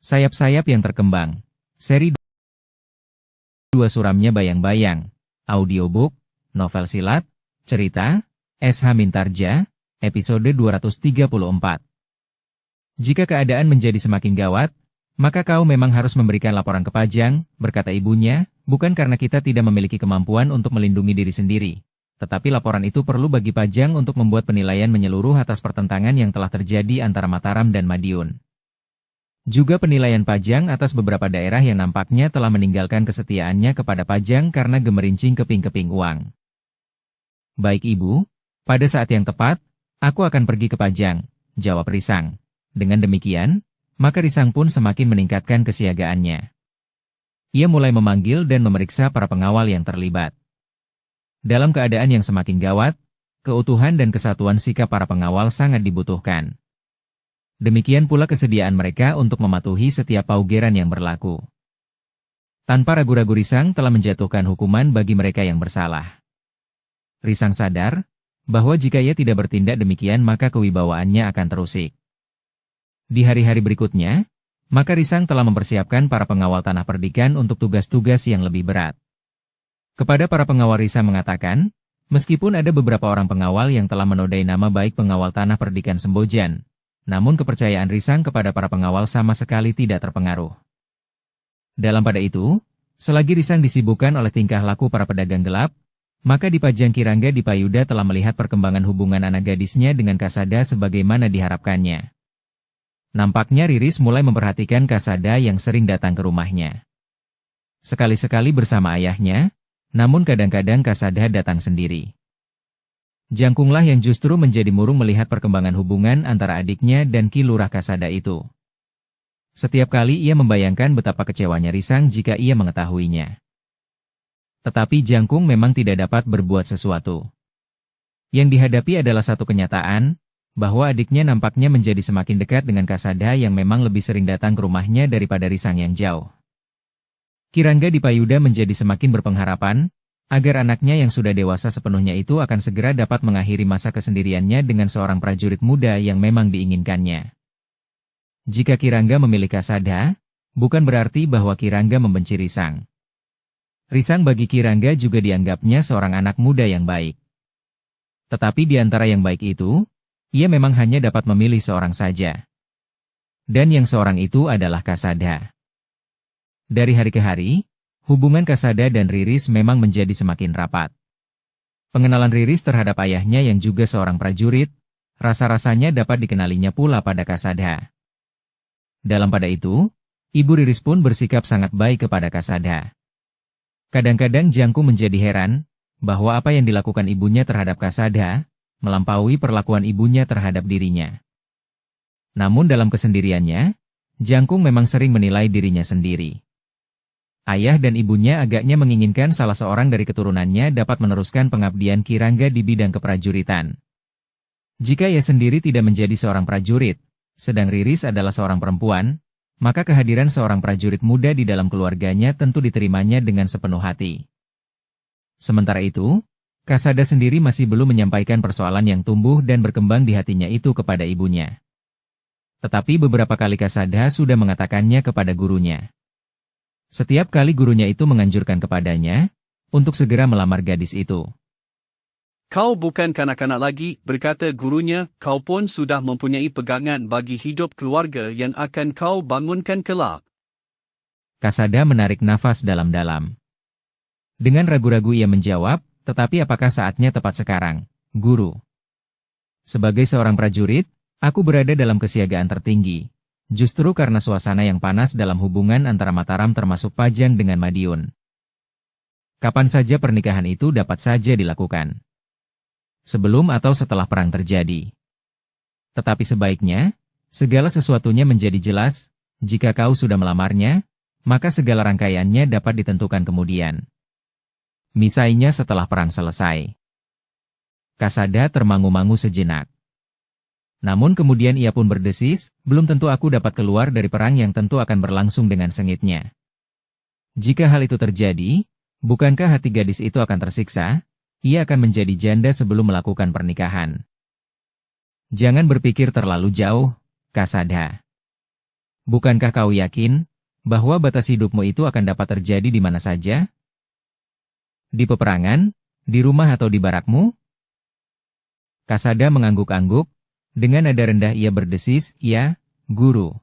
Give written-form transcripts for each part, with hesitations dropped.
Sayap-sayap yang terkembang. Seri 2 suramnya Bayang-Bayang. Audiobook, novel silat, cerita, S.H. Mintarja, episode 234. Jika keadaan menjadi semakin gawat, maka kau memang harus memberikan laporan ke Pajang, berkata ibunya, bukan karena kita tidak memiliki kemampuan untuk melindungi diri sendiri. Tetapi laporan itu perlu bagi Pajang untuk membuat penilaian menyeluruh atas pertentangan yang telah terjadi antara Mataram dan Madiun. Juga penilaian Pajang atas beberapa daerah yang nampaknya telah meninggalkan kesetiaannya kepada Pajang karena gemerincing keping-keping uang. Baik ibu, pada saat yang tepat, aku akan pergi ke Pajang, jawab Risang. Dengan demikian, maka Risang pun semakin meningkatkan kesiagaannya. Ia mulai memanggil dan memeriksa para pengawal yang terlibat. Dalam keadaan yang semakin gawat, keutuhan dan kesatuan sikap para pengawal sangat dibutuhkan. Demikian pula kesediaan mereka untuk mematuhi setiap paugeran yang berlaku. Tanpa ragu-ragu Risang telah menjatuhkan hukuman bagi mereka yang bersalah. Risang sadar bahwa jika ia tidak bertindak demikian maka kewibawaannya akan terusik. Di hari-hari berikutnya, maka Risang telah mempersiapkan para pengawal tanah perdikan untuk tugas-tugas yang lebih berat. Kepada para pengawal Risang mengatakan, meskipun ada beberapa orang pengawal yang telah menodai nama baik pengawal tanah perdikan Sembojan, namun kepercayaan Risang kepada para pengawal sama sekali tidak terpengaruh. Dalam pada itu, selagi Risang disibukkan oleh tingkah laku para pedagang gelap, maka di Pajang Kirangga di Payuda telah melihat perkembangan hubungan anak gadisnya dengan Kasada sebagaimana diharapkannya. Nampaknya Riris mulai memperhatikan Kasada yang sering datang ke rumahnya. Sekali-sekali bersama ayahnya, namun kadang-kadang Kasada datang sendiri. Jangkunglah yang justru menjadi murung melihat perkembangan hubungan antara adiknya dan Ki Lurah Kasada itu. Setiap kali ia membayangkan betapa kecewanya Risang jika ia mengetahuinya. Tetapi Jangkung memang tidak dapat berbuat sesuatu. Yang dihadapi adalah satu kenyataan, bahwa adiknya nampaknya menjadi semakin dekat dengan Kasada yang memang lebih sering datang ke rumahnya daripada Risang yang jauh. Kirangga di Payuda menjadi semakin berpengharapan, agar anaknya yang sudah dewasa sepenuhnya itu akan segera dapat mengakhiri masa kesendiriannya dengan seorang prajurit muda yang memang diinginkannya. Jika Kirangga memilih Kasada, bukan berarti bahwa Kirangga membenci Risang. Risang bagi Kirangga juga dianggapnya seorang anak muda yang baik. Tetapi di antara yang baik itu, ia memang hanya dapat memilih seorang saja. Dan yang seorang itu adalah Kasada. Dari hari ke hari, hubungan Kasada dan Riris memang menjadi semakin rapat. Pengenalan Riris terhadap ayahnya yang juga seorang prajurit, rasa-rasanya dapat dikenalinya pula pada Kasada. Dalam pada itu, ibu Riris pun bersikap sangat baik kepada Kasada. Kadang-kadang Jangkung menjadi heran, bahwa apa yang dilakukan ibunya terhadap Kasada, melampaui perlakuan ibunya terhadap dirinya. Namun dalam kesendiriannya, Jangkung memang sering menilai dirinya sendiri. Ayah dan ibunya agaknya menginginkan salah seorang dari keturunannya dapat meneruskan pengabdian Kirangga di bidang keprajuritan. Jika ia sendiri tidak menjadi seorang prajurit, sedang Riris adalah seorang perempuan, maka kehadiran seorang prajurit muda di dalam keluarganya tentu diterimanya dengan sepenuh hati. Sementara itu, Kasada sendiri masih belum menyampaikan persoalan yang tumbuh dan berkembang di hatinya itu kepada ibunya. Tetapi beberapa kali Kasada sudah mengatakannya kepada gurunya. Setiap kali gurunya itu menganjurkan kepadanya, untuk segera melamar gadis itu. Kau bukan kanak-kanak lagi, berkata gurunya, kau pun sudah mempunyai pegangan bagi hidup keluarga yang akan kau bangunkan kelak. Kasada menarik nafas dalam-dalam. Dengan ragu-ragu ia menjawab, tetapi apakah saatnya tepat sekarang, guru? Sebagai seorang prajurit, aku berada dalam kesiagaan tertinggi. Justru karena suasana yang panas dalam hubungan antara Mataram termasuk Pajang dengan Madiun. Kapan saja pernikahan itu dapat saja dilakukan. Sebelum atau setelah perang terjadi. Tetapi sebaiknya, segala sesuatunya menjadi jelas, jika kau sudah melamarnya, maka segala rangkaiannya dapat ditentukan kemudian. Misalnya setelah perang selesai. Kasada termangu-mangu sejenak. Namun kemudian ia pun berdesis, belum tentu aku dapat keluar dari perang yang tentu akan berlangsung dengan sengitnya. Jika hal itu terjadi, bukankah hati gadis itu akan tersiksa? Ia akan menjadi janda sebelum melakukan pernikahan. Jangan berpikir terlalu jauh, Kasada. Bukankah kau yakin bahwa batas hidupmu itu akan dapat terjadi di mana saja? Di peperangan, di rumah atau di barakmu? Kasada mengangguk-angguk, dengan nada rendah ia berdesis, "Ya, Guru."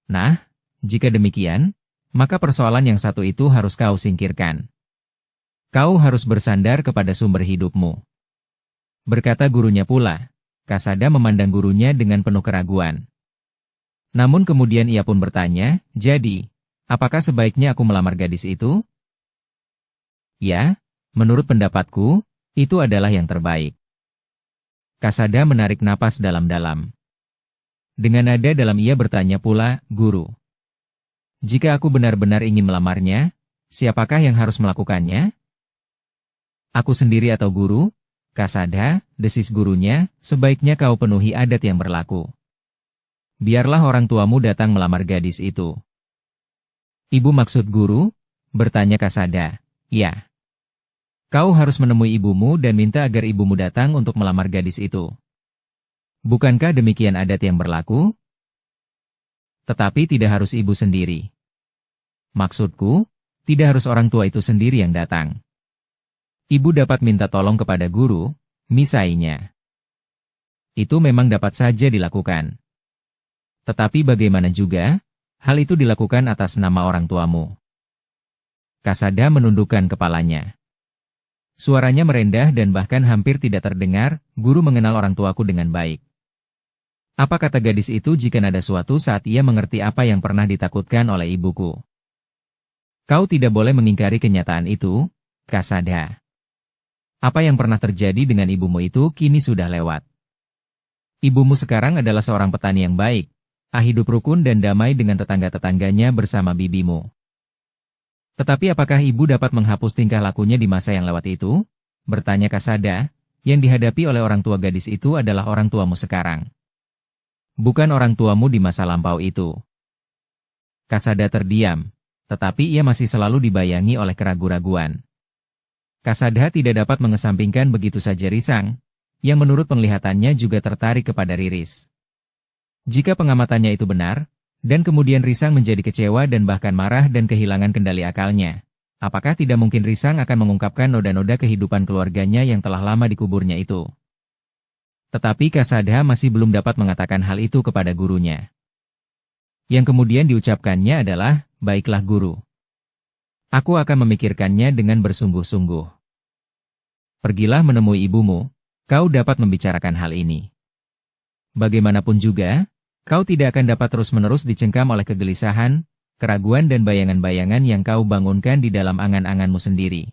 Nah, jika demikian, maka persoalan yang satu itu harus kau singkirkan. Kau harus bersandar kepada sumber hidupmu. Berkata gurunya pula. Kasada memandang gurunya dengan penuh keraguan. Namun kemudian ia pun bertanya, "Jadi, apakah sebaiknya aku melamar gadis itu?" "Ya, menurut pendapatku, itu adalah yang terbaik." Kasada menarik napas dalam-dalam. Dengan nada dalam ia bertanya pula, "Guru, jika aku benar-benar ingin melamarnya, siapakah yang harus melakukannya?" "Aku sendiri atau guru?" "Kasada," desis gurunya, "sebaiknya kau penuhi adat yang berlaku. Biarlah orang tuamu datang melamar gadis itu." "Ibu maksud guru?" bertanya Kasada. "Ya. Kau harus menemui ibumu dan minta agar ibumu datang untuk melamar gadis itu." "Bukankah demikian adat yang berlaku?" "Tetapi tidak harus ibu sendiri. Maksudku, tidak harus orang tua itu sendiri yang datang. Ibu dapat minta tolong kepada guru, misalnya. Itu memang dapat saja dilakukan. Tetapi bagaimana juga, hal itu dilakukan atas nama orang tuamu." Kasada menundukkan kepalanya. Suaranya merendah dan bahkan hampir tidak terdengar, "Guru mengenal orang tuaku dengan baik." Apa kata gadis itu jika nada suatu saat ia mengerti apa yang pernah ditakutkan oleh ibuku? "Kau tidak boleh mengingkari kenyataan itu, Kasada. Apa yang pernah terjadi dengan ibumu itu kini sudah lewat. Ibumu sekarang adalah seorang petani yang baik, hidup rukun dan damai dengan tetangga-tetangganya bersama bibimu." "Tetapi apakah ibu dapat menghapus tingkah lakunya di masa yang lewat itu?" bertanya Kasada. "Yang dihadapi oleh orang tua gadis itu adalah orang tuamu sekarang. Bukan orang tuamu di masa lampau itu." Kasada terdiam, tetapi ia masih selalu dibayangi oleh keraguan-raguan. Kasada tidak dapat mengesampingkan begitu saja Risang, yang menurut penglihatannya juga tertarik kepada Riris. Jika pengamatannya itu benar, dan kemudian Risang menjadi kecewa dan bahkan marah dan kehilangan kendali akalnya, apakah tidak mungkin Risang akan mengungkapkan noda-noda kehidupan keluarganya yang telah lama dikuburnya itu? Tetapi Kasada masih belum dapat mengatakan hal itu kepada gurunya. Yang kemudian diucapkannya adalah, "Baiklah guru. Aku akan memikirkannya dengan bersungguh-sungguh. Pergilah menemui ibumu, kau dapat membicarakan hal ini. Bagaimanapun juga, kau tidak akan dapat terus-menerus dicengkam oleh kegelisahan, keraguan dan bayangan-bayangan yang kau bangunkan di dalam angan-anganmu sendiri."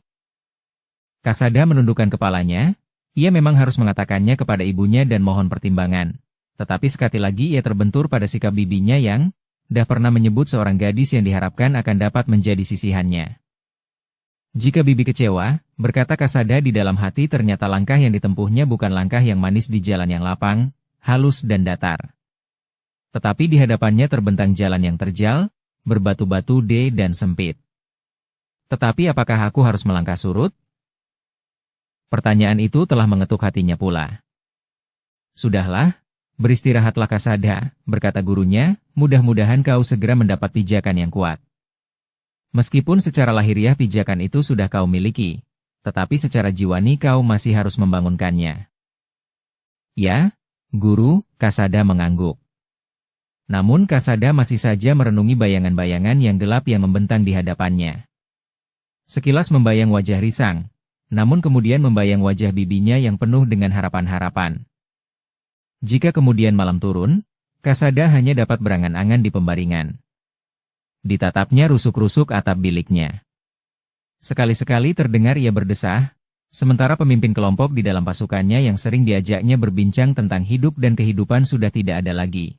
Kasada menundukkan kepalanya, ia memang harus mengatakannya kepada ibunya dan mohon pertimbangan. Tetapi sekali lagi ia terbentur pada sikap bibinya yang dah pernah menyebut seorang gadis yang diharapkan akan dapat menjadi sisihannya. Jika bibi kecewa, berkata Kasada di dalam hati, ternyata langkah yang ditempuhnya bukan langkah yang manis di jalan yang lapang, halus dan datar. Tetapi di hadapannya terbentang jalan yang terjal, berbatu-batu dan sempit. "Tetapi apakah aku harus melangkah surut?" Pertanyaan itu telah mengetuk hatinya pula. "Sudahlah, beristirahatlah Kasada," berkata gurunya, "mudah-mudahan kau segera mendapat pijakan yang kuat. Meskipun secara lahiriah pijakan itu sudah kau miliki, tetapi secara jiwani kau masih harus membangunkannya." "Ya, guru," Kasada mengangguk. Namun Kasada masih saja merenungi bayangan-bayangan yang gelap yang membentang di hadapannya. Sekilas membayang wajah Risang, namun kemudian membayang wajah bibinya yang penuh dengan harapan-harapan. Jika kemudian malam turun, Kasada hanya dapat berangan-angan di pembaringan. Ditatapnya rusuk-rusuk atap biliknya. Sekali-sekali terdengar ia berdesah, sementara pemimpin kelompok di dalam pasukannya yang sering diajaknya berbincang tentang hidup dan kehidupan sudah tidak ada lagi.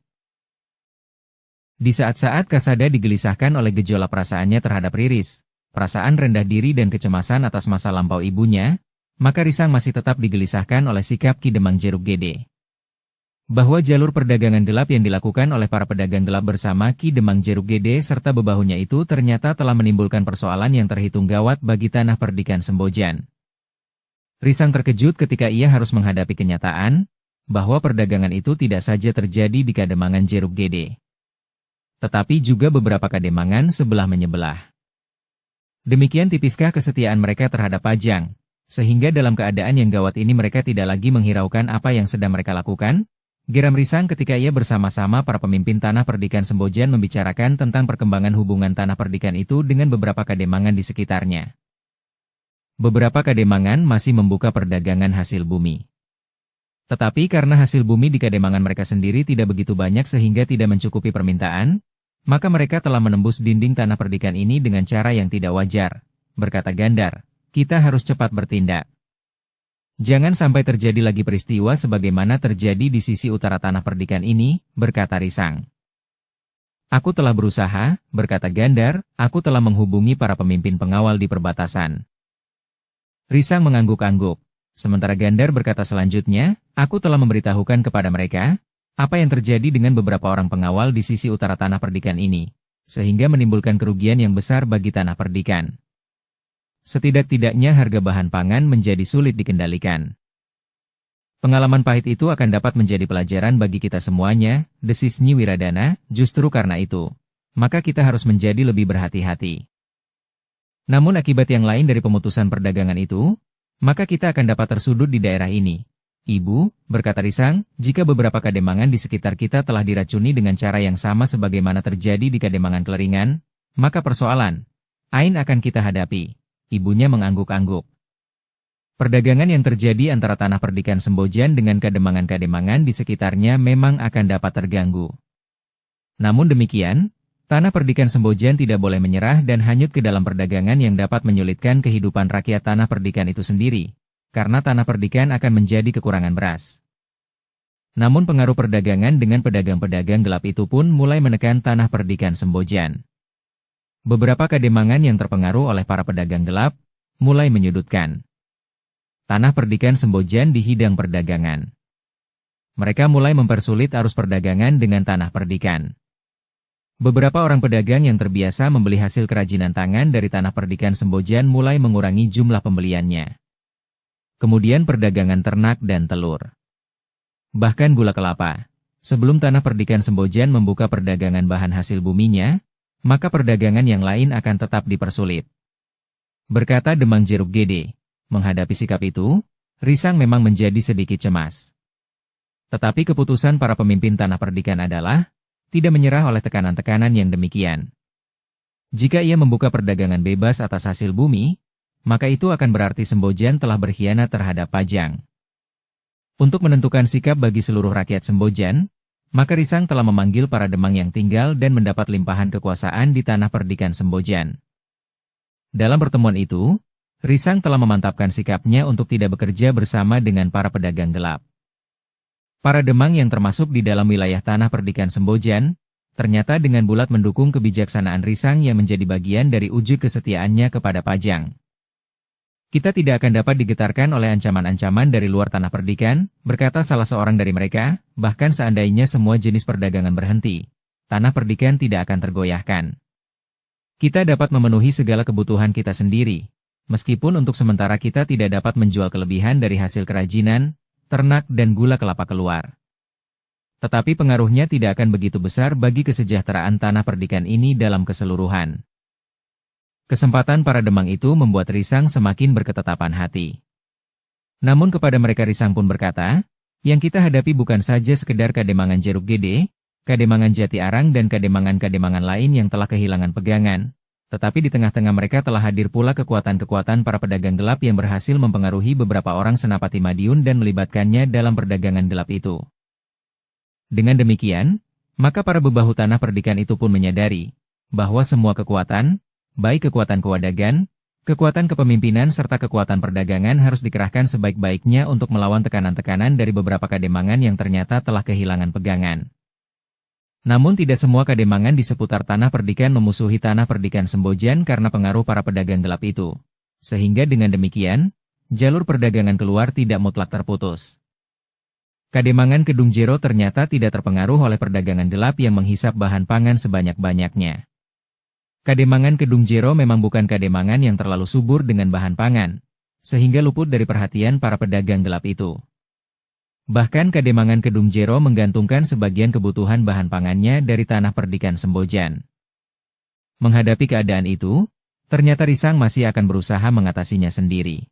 Di saat-saat Kasada digelisahkan oleh gejolak perasaannya terhadap Riris, perasaan rendah diri dan kecemasan atas masa lampau ibunya, maka Risang masih tetap digelisahkan oleh sikap Ki Demang Jeruk Gede. Bahwa jalur perdagangan gelap yang dilakukan oleh para pedagang gelap bersama Ki Demang Jeruk Gede serta bebahunya itu ternyata telah menimbulkan persoalan yang terhitung gawat bagi tanah perdikan Sembojan. Risang terkejut ketika ia harus menghadapi kenyataan bahwa perdagangan itu tidak saja terjadi di Kademangan Jeruk Gede. tetapi juga beberapa kademangan sebelah menyebelah. Demikian tipiskah kesetiaan mereka terhadap Pajang, sehingga dalam keadaan yang gawat ini mereka tidak lagi menghiraukan apa yang sedang mereka lakukan? Geram Risang ketika ia bersama-sama para pemimpin Tanah Perdikan Sembojan membicarakan tentang perkembangan hubungan Tanah Perdikan itu dengan beberapa kademangan di sekitarnya. Beberapa kademangan masih membuka perdagangan hasil bumi. Tetapi karena hasil bumi di kademangan mereka sendiri tidak begitu banyak sehingga tidak mencukupi permintaan, maka mereka telah menembus dinding Tanah Perdikan ini dengan cara yang tidak wajar. Berkata Gandar, kita harus cepat bertindak. Jangan sampai terjadi lagi peristiwa sebagaimana terjadi di sisi utara Tanah Perdikan ini, berkata Risang. Aku telah berusaha, berkata Gandar, aku telah menghubungi para pemimpin pengawal di perbatasan. Risang mengangguk-angguk. Sementara Gandar berkata selanjutnya, aku telah memberitahukan kepada mereka, apa yang terjadi dengan beberapa orang pengawal di sisi utara Tanah Perdikan ini, sehingga menimbulkan kerugian yang besar bagi Tanah Perdikan. Setidak-tidaknya harga bahan pangan menjadi sulit dikendalikan. Pengalaman pahit itu akan dapat menjadi pelajaran bagi kita semuanya, desis Nyi Wiradana, justru karena itu. Maka kita harus menjadi lebih berhati-hati. Namun akibat yang lain dari pemutusan perdagangan itu, maka kita akan dapat tersudut di daerah ini. Ibu, berkata Risang, jika beberapa kademangan di sekitar kita telah diracuni dengan cara yang sama sebagaimana terjadi di kademangan Keleringan, maka persoalan Ain akan kita hadapi. Ibunya mengangguk-angguk. Perdagangan yang terjadi antara Tanah Perdikan Sembojan dengan kademangan-kademangan di sekitarnya memang akan dapat terganggu. Namun demikian, Tanah Perdikan Sembojan tidak boleh menyerah dan hanyut ke dalam perdagangan yang dapat menyulitkan kehidupan rakyat Tanah Perdikan itu sendiri. Karena Tanah Perdikan akan menjadi kekurangan beras. Namun pengaruh perdagangan dengan pedagang-pedagang gelap itu pun mulai menekan Tanah Perdikan Sembojan. Beberapa kademangan yang terpengaruh oleh para pedagang gelap, mulai menyudutkan Tanah Perdikan Sembojan di hidang perdagangan. Mereka mulai mempersulit arus perdagangan dengan Tanah Perdikan. Beberapa orang pedagang yang terbiasa membeli hasil kerajinan tangan dari Tanah Perdikan Sembojan mulai mengurangi jumlah pembeliannya. Kemudian perdagangan ternak dan telur. Bahkan gula kelapa. Sebelum Tanah Perdikan Sembojan membuka perdagangan bahan hasil buminya, maka perdagangan yang lain akan tetap dipersulit. Berkata Demang Jeruk Gede. Menghadapi sikap itu, Risang memang menjadi sedikit cemas. Tetapi keputusan para pemimpin Tanah Perdikan adalah tidak menyerah oleh tekanan-tekanan yang demikian. Jika ia membuka perdagangan bebas atas hasil bumi, maka itu akan berarti Sembojan telah berkhianat terhadap Pajang. Untuk menentukan sikap bagi seluruh rakyat Sembojan, maka Risang telah memanggil para demang yang tinggal dan mendapat limpahan kekuasaan di Tanah Perdikan Sembojan. Dalam pertemuan itu, Risang telah memantapkan sikapnya untuk tidak bekerja bersama dengan para pedagang gelap. Para demang yang termasuk di dalam wilayah Tanah Perdikan Sembojan, ternyata dengan bulat mendukung kebijaksanaan Risang yang menjadi bagian dari wujud kesetiaannya kepada Pajang. Kita tidak akan dapat digetarkan oleh ancaman-ancaman dari luar Tanah Perdikan, berkata salah seorang dari mereka, bahkan seandainya semua jenis perdagangan berhenti, Tanah Perdikan tidak akan tergoyahkan. Kita dapat memenuhi segala kebutuhan kita sendiri, meskipun untuk sementara kita tidak dapat menjual kelebihan dari hasil kerajinan, ternak dan gula kelapa keluar. Tetapi pengaruhnya tidak akan begitu besar bagi kesejahteraan Tanah Perdikan ini dalam keseluruhan. Kesempatan para demang itu membuat Risang semakin berketetapan hati. Namun kepada mereka Risang pun berkata, yang kita hadapi bukan saja sekedar kademangan Jeruk Gede, kademangan Jati Arang dan kademangan-kademangan lain yang telah kehilangan pegangan, tetapi di tengah-tengah mereka telah hadir pula kekuatan-kekuatan para pedagang gelap yang berhasil mempengaruhi beberapa orang Senapati Madiun dan melibatkannya dalam perdagangan gelap itu. Dengan demikian, maka para bebahu Tanah Perdikan itu pun menyadari bahwa semua kekuatan, baik kekuatan kewadagan, kekuatan kepemimpinan serta kekuatan perdagangan harus dikerahkan sebaik-baiknya untuk melawan tekanan-tekanan dari beberapa kademangan yang ternyata telah kehilangan pegangan. Namun tidak semua kademangan di seputar Tanah Perdikan memusuhi Tanah Perdikan Sembojan karena pengaruh para pedagang gelap itu. Sehingga dengan demikian, jalur perdagangan keluar tidak mutlak terputus. Kademangan Kedung Jero ternyata tidak terpengaruh oleh perdagangan gelap yang menghisap bahan pangan sebanyak-banyaknya. Kademangan Kedung Jero memang bukan kademangan yang terlalu subur dengan bahan pangan, sehingga luput dari perhatian para pedagang gelap itu. Bahkan Kademangan Kedung Jero menggantungkan sebagian kebutuhan bahan pangannya dari tanah perdikan Sembojan. Menghadapi keadaan itu, ternyata Risang masih akan berusaha mengatasinya sendiri.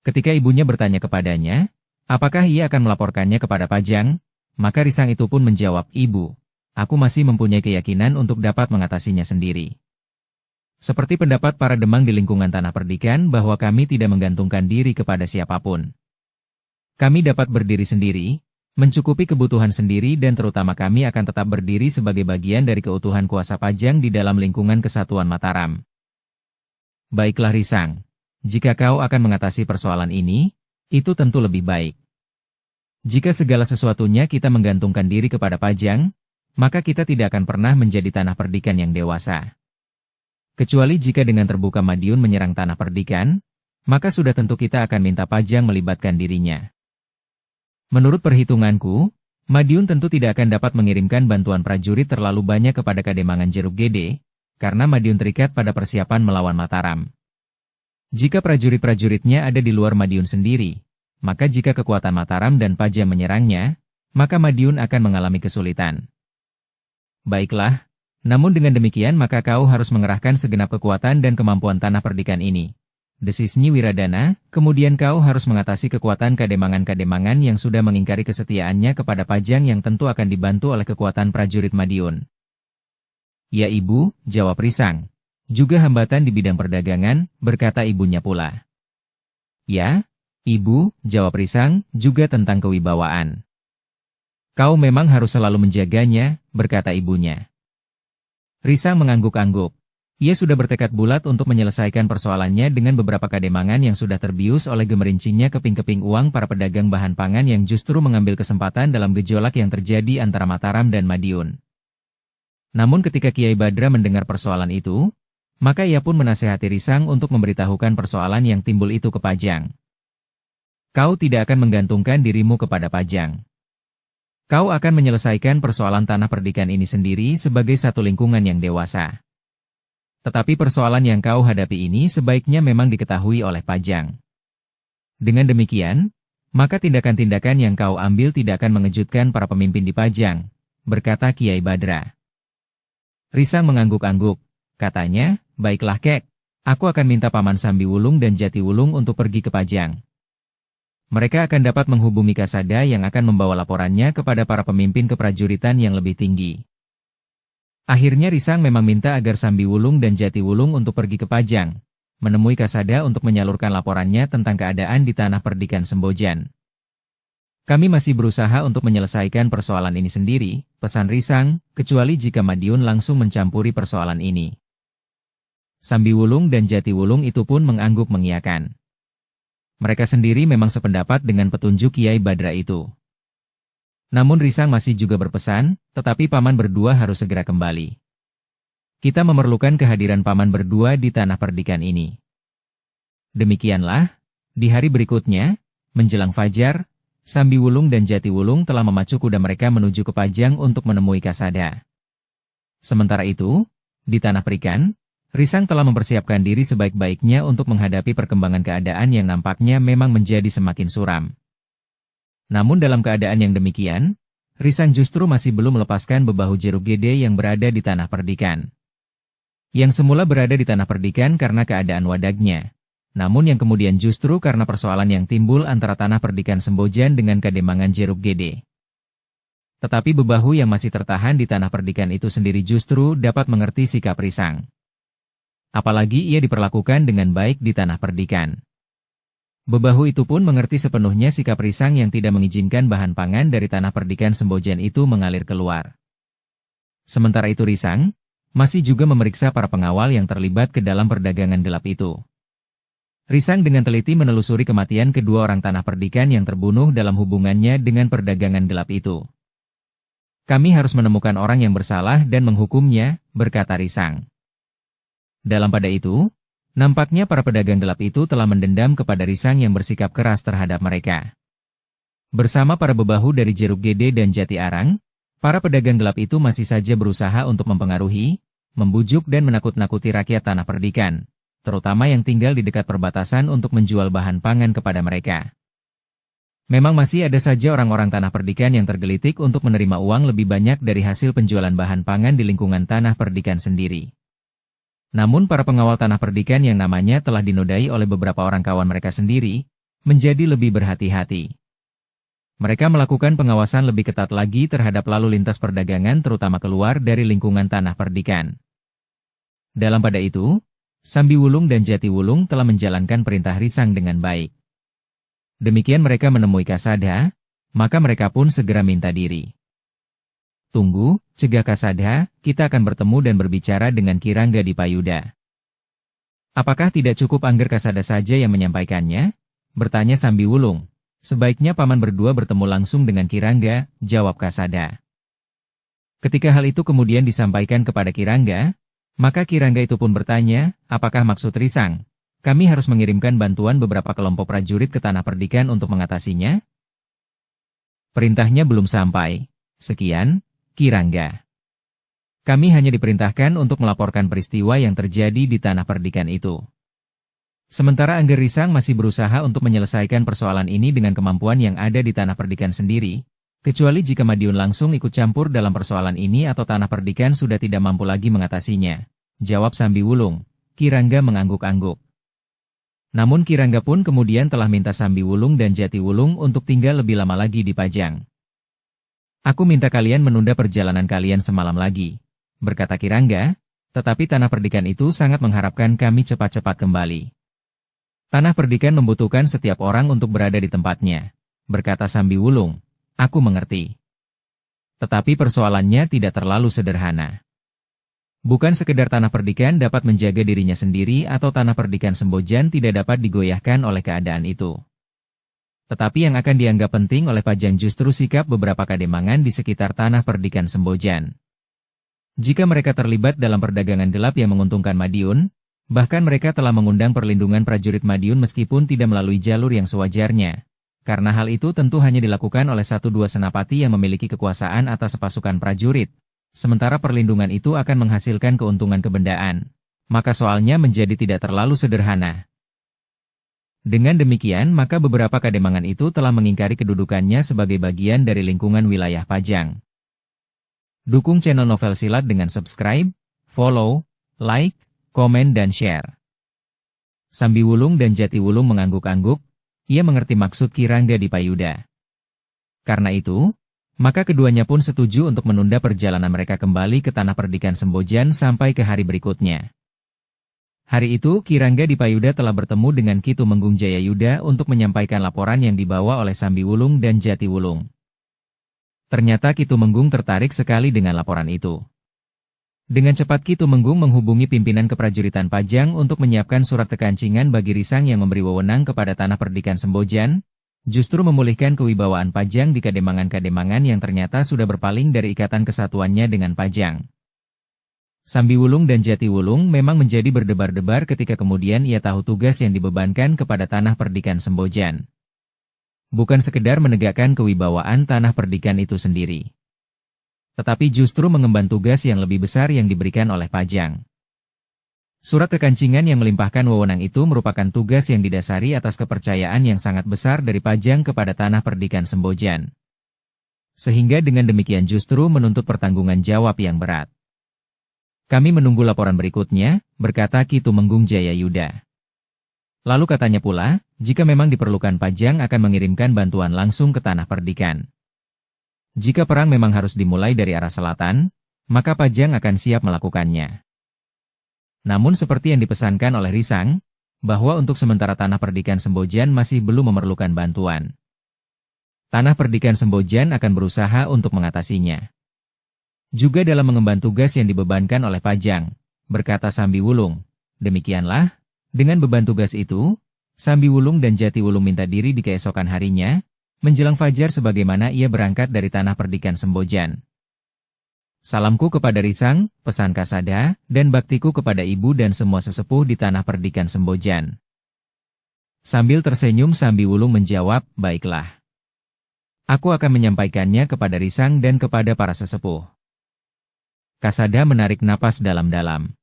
Ketika ibunya bertanya kepadanya, apakah ia akan melaporkannya kepada Pajang, maka Risang itu pun menjawab, "Ibu, aku masih mempunyai keyakinan untuk dapat mengatasinya sendiri. Seperti pendapat para demang di lingkungan tanah perdikan bahwa kami tidak menggantungkan diri kepada siapapun. Kami dapat berdiri sendiri, mencukupi kebutuhan sendiri dan terutama kami akan tetap berdiri sebagai bagian dari keutuhan kuasa Pajang di dalam lingkungan Kesatuan Mataram." Baiklah Risang, jika kau akan mengatasi persoalan ini, itu tentu lebih baik. Jika segala sesuatunya kita menggantungkan diri kepada Pajang, maka kita tidak akan pernah menjadi tanah perdikan yang dewasa. Kecuali jika dengan terbuka Madiun menyerang tanah perdikan, maka sudah tentu kita akan minta Pajang melibatkan dirinya. Menurut perhitunganku, Madiun tentu tidak akan dapat mengirimkan bantuan prajurit terlalu banyak kepada Kademangan Jeruk Gede, karena Madiun terikat pada persiapan melawan Mataram. Jika prajurit-prajuritnya ada di luar Madiun sendiri, maka jika kekuatan Mataram dan Pajang menyerangnya, maka Madiun akan mengalami kesulitan. Baiklah, namun dengan demikian maka kau harus mengerahkan segenap kekuatan dan kemampuan tanah perdikan ini, desis Nyi Wiradana, kemudian kau harus mengatasi kekuatan Kademangan-Kademangan yang sudah mengingkari kesetiaannya kepada Pajang yang tentu akan dibantu oleh kekuatan prajurit Madiun. Ya Ibu, jawab Risang. Juga hambatan di bidang perdagangan, berkata ibunya pula. Ya, Ibu, jawab Risang, juga tentang kewibawaan. Kau memang harus selalu menjaganya, berkata ibunya. Risang mengangguk-angguk. Ia sudah bertekad bulat untuk menyelesaikan persoalannya dengan beberapa kademangan yang sudah terbius oleh gemerincingnya keping-keping uang para pedagang bahan pangan yang justru mengambil kesempatan dalam gejolak yang terjadi antara Mataram dan Madiun. Namun ketika Kiai Badra mendengar persoalan itu, maka ia pun menasehati Risang untuk memberitahukan persoalan yang timbul itu ke Pajang. Kau tidak akan menggantungkan dirimu kepada Pajang. Kau akan menyelesaikan persoalan tanah perdikan ini sendiri sebagai satu lingkungan yang dewasa. Tetapi persoalan yang kau hadapi ini sebaiknya memang diketahui oleh Pajang. Dengan demikian, maka tindakan-tindakan yang kau ambil tidak akan mengejutkan para pemimpin di Pajang, berkata Kiai Badra. Risang mengangguk-angguk, katanya, baiklah Kek, aku akan minta Paman Sambiwulung dan Jatiwulung untuk pergi ke Pajang. Mereka akan dapat menghubungi Kasada yang akan membawa laporannya kepada para pemimpin keprajuritan yang lebih tinggi. Akhirnya Risang memang minta agar Sambiwulung dan Jatiwulung untuk pergi ke Pajang, menemui Kasada untuk menyalurkan laporannya tentang keadaan di tanah perdikan Sembojan. Kami masih berusaha untuk menyelesaikan persoalan ini sendiri, pesan Risang, kecuali jika Madiun langsung mencampuri persoalan ini. Sambiwulung dan Jatiwulung itu pun mengangguk mengiyakan. Mereka sendiri memang sependapat dengan petunjuk Kiai Badra itu. Namun Risang masih juga berpesan, tetapi paman berdua harus segera kembali. Kita memerlukan kehadiran paman berdua di tanah perdikan ini. Demikianlah, di hari berikutnya, menjelang fajar, Sambiwulung dan Jatiwulung telah memacu kuda mereka menuju ke Pajang untuk menemui Kasada. Sementara itu, di tanah perikan, Risang telah mempersiapkan diri sebaik-baiknya untuk menghadapi perkembangan keadaan yang nampaknya memang menjadi semakin suram. Namun dalam keadaan yang demikian, Risang justru masih belum melepaskan bebahu Jeruk Gede yang berada di tanah perdikan. Yang semula berada di tanah perdikan karena keadaan wadagnya, namun yang kemudian justru karena persoalan yang timbul antara tanah perdikan Sembojan dengan Kademangan Jeruk Gede. Tetapi bebahu yang masih tertahan di tanah perdikan itu sendiri justru dapat mengerti sikap Risang. Apalagi ia diperlakukan dengan baik di tanah perdikan. Bebahu itu pun mengerti sepenuhnya sikap Risang yang tidak mengizinkan bahan pangan dari tanah perdikan Sembojan itu mengalir keluar. Sementara itu Risang masih juga memeriksa para pengawal yang terlibat ke dalam perdagangan gelap itu. Risang dengan teliti menelusuri kematian kedua orang tanah perdikan yang terbunuh dalam hubungannya dengan perdagangan gelap itu. Kami harus menemukan orang yang bersalah dan menghukumnya, berkata Risang. Dalam pada itu, nampaknya para pedagang gelap itu telah mendendam kepada Risang yang bersikap keras terhadap mereka. Bersama para bebahu dari Jeruk Gede dan Jati Arang, para pedagang gelap itu masih saja berusaha untuk mempengaruhi, membujuk dan menakut-nakuti rakyat tanah perdikan, terutama yang tinggal di dekat perbatasan untuk menjual bahan pangan kepada mereka. Memang masih ada saja orang-orang tanah perdikan yang tergelitik untuk menerima uang lebih banyak dari hasil penjualan bahan pangan di lingkungan tanah perdikan sendiri. Namun para pengawal tanah perdikan yang namanya telah dinodai oleh beberapa orang kawan mereka sendiri, menjadi lebih berhati-hati. Mereka melakukan pengawasan lebih ketat lagi terhadap lalu lintas perdagangan terutama keluar dari lingkungan tanah perdikan. Dalam pada itu, Sambiwulung dan Jatiwulung telah menjalankan perintah Risang dengan baik. Demikian mereka menemui Kasada, maka mereka pun segera minta diri. Tunggu, cegah Kasada, kita akan bertemu dan berbicara dengan Kirangga di Payuda. Apakah tidak cukup Angger Kasada saja yang menyampaikannya? Bertanya Sambiwulung. Sebaiknya paman berdua bertemu langsung dengan Kirangga, jawab Kasada. Ketika hal itu kemudian disampaikan kepada Kirangga, maka Kirangga itu pun bertanya, apakah maksud Risang? Kami harus mengirimkan bantuan beberapa kelompok prajurit ke tanah perdikan untuk mengatasinya? Perintahnya belum sampai. Sekian, Kirangga. Kami hanya diperintahkan untuk melaporkan peristiwa yang terjadi di tanah perdikan itu. Sementara Angger Risang masih berusaha untuk menyelesaikan persoalan ini dengan kemampuan yang ada di tanah perdikan sendiri, kecuali jika Madiun langsung ikut campur dalam persoalan ini atau tanah perdikan sudah tidak mampu lagi mengatasinya. Jawab Sambiwulung. Kirangga mengangguk-angguk. Namun Kirangga pun kemudian telah minta Sambiwulung dan Jatiwulung untuk tinggal lebih lama lagi di Pajang. Aku minta kalian menunda perjalanan kalian semalam lagi, berkata Kirangga, tetapi tanah perdikan itu sangat mengharapkan kami cepat-cepat kembali. Tanah perdikan membutuhkan setiap orang untuk berada di tempatnya, berkata Sambiwulung. Aku mengerti. Tetapi persoalannya tidak terlalu sederhana. Bukan sekedar tanah perdikan dapat menjaga dirinya sendiri atau tanah perdikan Sembojan tidak dapat digoyahkan oleh keadaan itu. Tetapi yang akan dianggap penting oleh Pajang justru sikap beberapa kademangan di sekitar tanah perdikan Sembojan. Jika mereka terlibat dalam perdagangan gelap yang menguntungkan Madiun, bahkan mereka telah mengundang perlindungan prajurit Madiun meskipun tidak melalui jalur yang sewajarnya. Karena hal itu tentu hanya dilakukan oleh 1-2 senapati yang memiliki kekuasaan atas pasukan prajurit. Sementara perlindungan itu akan menghasilkan keuntungan kebendaan, maka soalnya menjadi tidak terlalu sederhana. Dengan demikian maka beberapa kademangan itu telah mengingkari kedudukannya sebagai bagian dari lingkungan wilayah Pajang. Dukung channel Novel Silat dengan subscribe, follow, like, komen dan share. Sambiwulung dan Jatiwulung mengangguk-angguk, ia mengerti maksud Kirangga di Payuda. Karena itu, maka keduanya pun setuju untuk menunda perjalanan mereka kembali ke tanah perdikan Sembojan sampai ke hari berikutnya. Hari itu Kirangga di Payuda telah bertemu dengan Ki Tumenggung Jayayuda untuk menyampaikan laporan yang dibawa oleh Sambiwulung dan Jatiwulung. Ternyata Ki Tumenggung tertarik sekali dengan laporan itu. Dengan cepat Ki Tumenggung menghubungi pimpinan keprajuritan Pajang untuk menyiapkan surat tekancingan bagi Risang yang memberi wewenang kepada tanah perdikan Sembojan, justru memulihkan kewibawaan Pajang di kademangan-kademangan yang ternyata sudah berpaling dari ikatan kesatuannya dengan Pajang. Sambiwulung dan Jatiwulung memang menjadi berdebar-debar ketika kemudian ia tahu tugas yang dibebankan kepada tanah perdikan Sembojan. Bukan sekedar menegakkan kewibawaan tanah perdikan itu sendiri, tetapi justru mengemban tugas yang lebih besar yang diberikan oleh Pajang. Surat kekancingan yang melimpahkan wewenang itu merupakan tugas yang didasari atas kepercayaan yang sangat besar dari Pajang kepada tanah perdikan Sembojan. Sehingga dengan demikian justru menuntut pertanggungan jawab yang berat. Kami menunggu laporan berikutnya, berkata Ki Tumenggung Jayayuda. Lalu katanya pula, jika memang diperlukan Pajang akan mengirimkan bantuan langsung ke tanah perdikan. Jika perang memang harus dimulai dari arah selatan, maka Pajang akan siap melakukannya. Namun seperti yang dipesankan oleh Risang, bahwa untuk sementara tanah perdikan Sembojan masih belum memerlukan bantuan. Tanah perdikan Sembojan akan berusaha untuk mengatasinya. Juga dalam mengemban tugas yang dibebankan oleh Pajang, berkata Sambiwulung. Demikianlah, dengan beban tugas itu, Sambiwulung dan Jatiwulung minta diri di keesokan harinya, menjelang fajar sebagaimana ia berangkat dari tanah perdikan Sembojan. Salamku kepada Risang, pesan Kasada, dan baktiku kepada ibu dan semua sesepuh di tanah perdikan Sembojan. Sambil tersenyum Sambiwulung menjawab, baiklah. Aku akan menyampaikannya kepada Risang dan kepada para sesepuh. Kasada menarik napas dalam-dalam.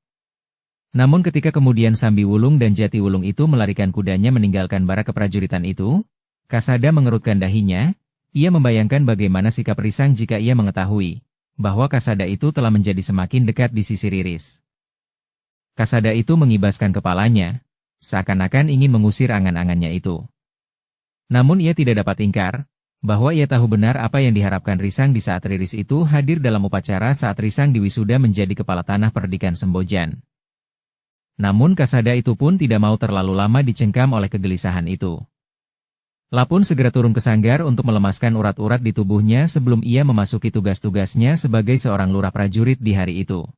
Namun ketika kemudian Sambiwulung dan Jatiwulung itu melarikan kudanya meninggalkan barak keprajuritan itu, Kasada mengerutkan dahinya, ia membayangkan bagaimana sikap Risang jika ia mengetahui bahwa Kasada itu telah menjadi semakin dekat di sisi Riris. Kasada itu mengibaskan kepalanya, seakan-akan ingin mengusir angan-angannya itu. Namun ia tidak dapat ingkar, bahwa ia tahu benar apa yang diharapkan Risang di saat Riris itu hadir dalam upacara saat Risang diwisuda menjadi kepala tanah perdikan Sembojan. Namun Kasada itu pun tidak mau terlalu lama dicengkam oleh kegelisahan itu. Lapun segera turun ke sanggar untuk melemaskan urat-urat di tubuhnya sebelum ia memasuki tugas-tugasnya sebagai seorang lurah prajurit di hari itu.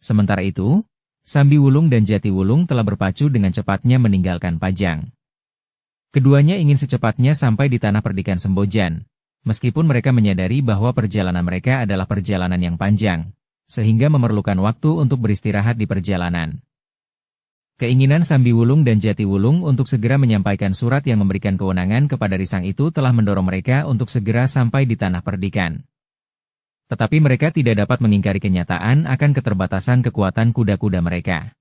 Sementara itu, Sambi Wulung dan Jati Wulung telah berpacu dengan cepatnya meninggalkan Pajang. Keduanya ingin secepatnya sampai di tanah perdikan Sembojan, meskipun mereka menyadari bahwa perjalanan mereka adalah perjalanan yang panjang, sehingga memerlukan waktu untuk beristirahat di perjalanan. Keinginan Sambi Wulung dan Jati Wulung untuk segera menyampaikan surat yang memberikan kewenangan kepada Risang itu telah mendorong mereka untuk segera sampai di tanah perdikan. Tetapi mereka tidak dapat mengingkari kenyataan akan keterbatasan kekuatan kuda-kuda mereka.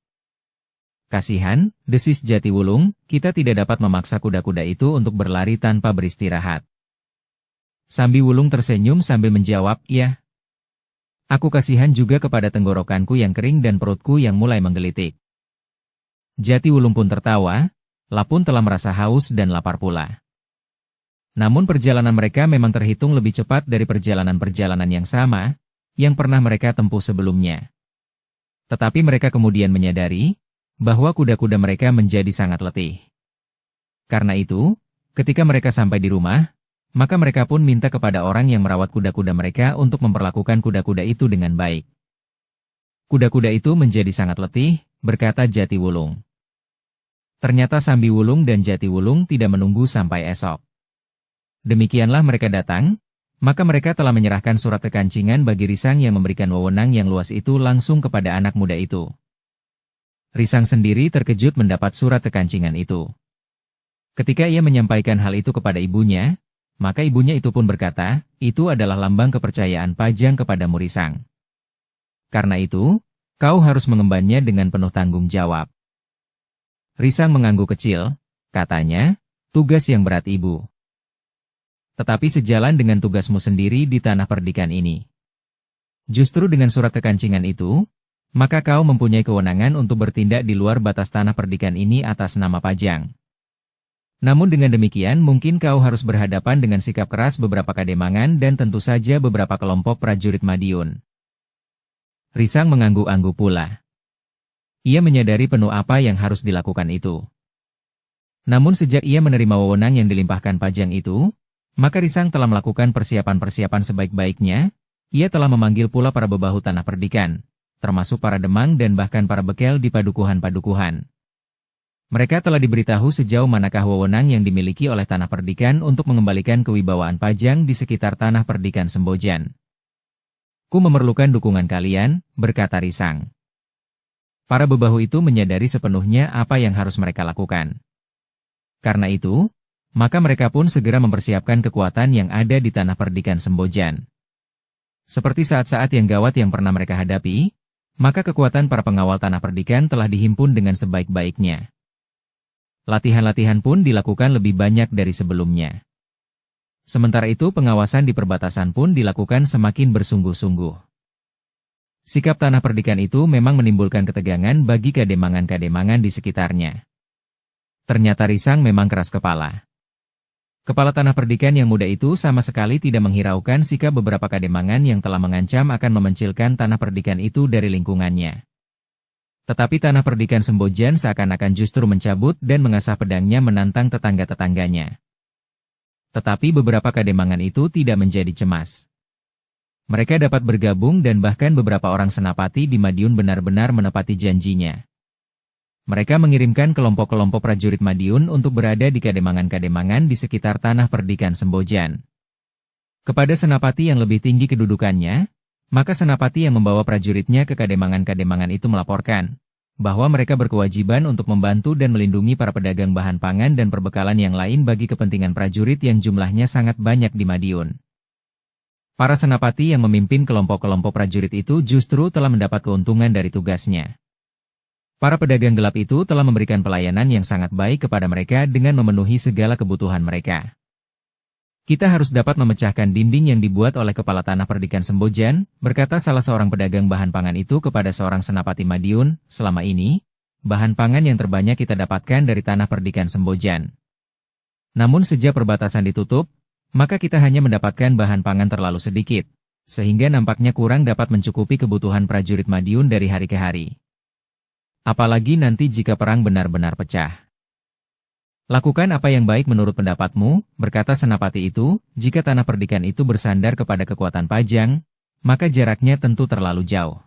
Kasihan, desis Jati Wulung, kita tidak dapat memaksa kuda-kuda itu untuk berlari tanpa beristirahat. Sambi Wulung tersenyum sambil menjawab, "Iya. Aku kasihan juga kepada tenggorokanku yang kering dan perutku yang mulai menggelitik." Jati Wulung pun tertawa, Lapun telah merasa haus dan lapar pula. Namun perjalanan mereka memang terhitung lebih cepat dari perjalanan-perjalanan yang sama, yang pernah mereka tempuh sebelumnya. Tetapi mereka kemudian menyadari bahwa kuda-kuda mereka menjadi sangat letih. Karena itu, ketika mereka sampai di rumah, maka mereka pun minta kepada orang yang merawat kuda-kuda mereka untuk memperlakukan kuda-kuda itu dengan baik. Kuda-kuda itu menjadi sangat letih, berkata Jati Wulung. Ternyata Sambi Wulung dan Jati Wulung tidak menunggu sampai esok. Demikianlah mereka datang, maka mereka telah menyerahkan surat kekancingan bagi Risang yang memberikan wewenang yang luas itu langsung kepada anak muda itu. Risang sendiri terkejut mendapat surat kekancingan itu. Ketika ia menyampaikan hal itu kepada ibunya, maka ibunya itu pun berkata, itu adalah lambang kepercayaan Pajang kepadamu Risang. Karena itu, kau harus mengembannya dengan penuh tanggung jawab. Risang mengangguk kecil, katanya, tugas yang berat ibu. Tetapi sejalan dengan tugasmu sendiri di tanah perdikan ini. Justru dengan surat kekancingan itu, maka kau mempunyai kewenangan untuk bertindak di luar batas tanah perdikan ini atas nama Pajang. Namun dengan demikian mungkin kau harus berhadapan dengan sikap keras beberapa kademangan dan tentu saja beberapa kelompok prajurit Madiun. Risang mengangguk-angguk pula. Ia menyadari penuh apa yang harus dilakukan itu. Namun sejak ia menerima wewenang yang dilimpahkan Pajang itu, maka Risang telah melakukan persiapan-persiapan sebaik-baiknya, ia telah memanggil pula para bebahu tanah perdikan, termasuk para demang dan bahkan para bekel di padukuhan-padukuhan. Mereka telah diberitahu sejauh manakah wewenang yang dimiliki oleh tanah perdikan untuk mengembalikan kewibawaan Pajang di sekitar tanah perdikan Sembojan. Ku memerlukan dukungan kalian, berkata Risang. Para bebahu itu menyadari sepenuhnya apa yang harus mereka lakukan. Karena itu, maka mereka pun segera mempersiapkan kekuatan yang ada di tanah perdikan Sembojan. Seperti saat-saat yang gawat yang pernah mereka hadapi, maka kekuatan para pengawal tanah perdikan telah dihimpun dengan sebaik-baiknya. Latihan-latihan pun dilakukan lebih banyak dari sebelumnya. Sementara itu pengawasan di perbatasan pun dilakukan semakin bersungguh-sungguh. Sikap tanah perdikan itu memang menimbulkan ketegangan bagi kademangan-kademangan di sekitarnya. Ternyata Risang memang keras kepala. Kepala tanah perdikan yang muda itu sama sekali tidak menghiraukan sikap beberapa kademangan yang telah mengancam akan memencilkan tanah perdikan itu dari lingkungannya. Tetapi tanah perdikan Sembojan seakan-akan justru mencabut dan mengasah pedangnya menantang tetangga-tetangganya. Tetapi beberapa kademangan itu tidak menjadi cemas. Mereka dapat bergabung dan bahkan beberapa orang senapati di Madiun benar-benar menepati janjinya. Mereka mengirimkan kelompok-kelompok prajurit Madiun untuk berada di kademangan-kademangan di sekitar tanah perdikan Sembojan. Kepada senapati yang lebih tinggi kedudukannya, maka senapati yang membawa prajuritnya ke kademangan-kademangan itu melaporkan bahwa mereka berkewajiban untuk membantu dan melindungi para pedagang bahan pangan dan perbekalan yang lain bagi kepentingan prajurit yang jumlahnya sangat banyak di Madiun. Para senapati yang memimpin kelompok-kelompok prajurit itu justru telah mendapat keuntungan dari tugasnya. Para pedagang gelap itu telah memberikan pelayanan yang sangat baik kepada mereka dengan memenuhi segala kebutuhan mereka. Kita harus dapat memecahkan dinding yang dibuat oleh kepala tanah Perdikan Sembojan, berkata salah seorang pedagang bahan pangan itu kepada seorang senapati Madiun, selama ini, bahan pangan yang terbanyak kita dapatkan dari tanah Perdikan Sembojan. Namun sejak perbatasan ditutup, maka kita hanya mendapatkan bahan pangan terlalu sedikit, sehingga nampaknya kurang dapat mencukupi kebutuhan prajurit Madiun dari hari ke hari. Apalagi nanti jika perang benar-benar pecah. Lakukan apa yang baik menurut pendapatmu, berkata senapati itu, jika tanah Perdikan itu bersandar kepada kekuatan Pajang, maka jaraknya tentu terlalu jauh.